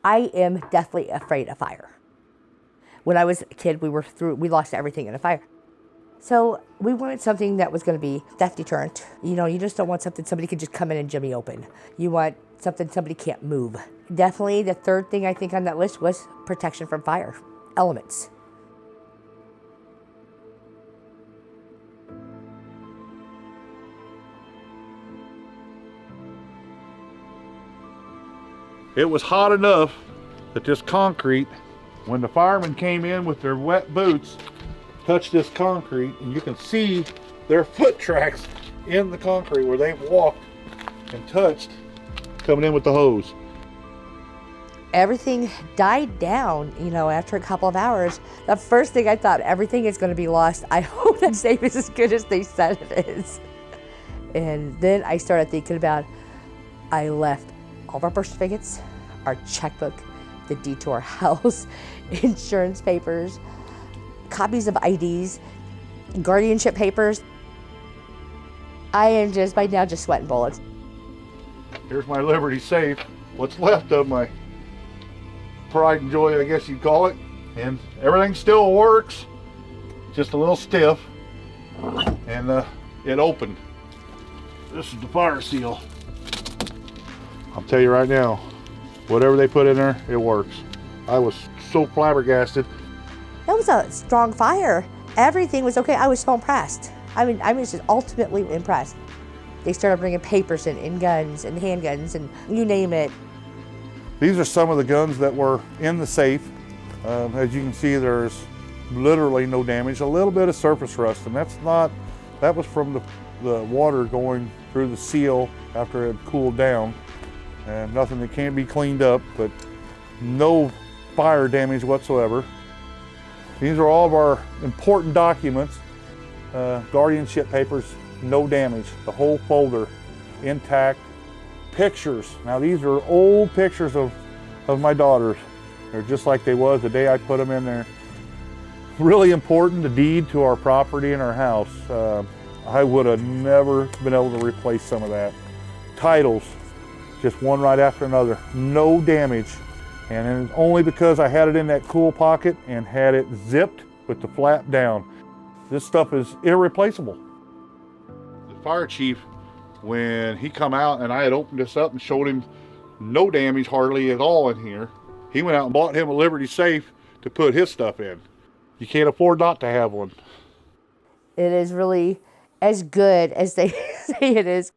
I am deathly afraid of fire. When I was a kid, we lost everything in a fire. So we wanted something that was going to be theft deterrent. You know, you just don't want something somebody could just come in and jimmy open. You want something somebody can't move. Definitely the third thing I think on that list was protection from fire elements. It was hot enough that this concrete, when the firemen came in with their wet boots, touched this concrete, and you can see their foot tracks in the concrete where they've walked and touched coming in with the hose. Everything died down, you know, after a couple of hours. The first thing I thought, everything is going to be lost. I hope that safe is as good as they said it is. And then I started thinking about, I left all of our birth certificates, our checkbook, the deed to our house, insurance papers, copies of IDs, guardianship papers. I am just, by now, just sweating bullets. Here's my Liberty safe, what's left of my pride and joy, I guess you'd call it. And everything still works, just a little stiff. And it opened. This is the fire seal. I'll tell you right now, whatever they put in there, it works. I was so flabbergasted. That was a strong fire. Everything was okay. I was so impressed. I was just ultimately impressed. They started bringing papers in, and guns and handguns and you name it. These are some of the guns that were in the safe. As you can see, there's literally no damage. A little bit of surface rust, and that was from the water going through the seal after it had cooled down. And nothing that can't be cleaned up, but no fire damage whatsoever. These are all of our important documents. Guardianship papers, no damage. The whole folder intact. Pictures. Now these are old pictures of my daughters. They're just like they was the day I put them in there. Really important, the deed to our property and our house. I would have never been able to replace some of that. Titles, just one right after another, no damage. And it's only because I had it in that cool pocket and had it zipped with the flap down. This stuff is irreplaceable. The fire chief, when he come out and I had opened this up and showed him no damage hardly at all in here, he went out and bought him a Liberty safe to put his stuff in. You can't afford not to have one. It is really as good as they say it is.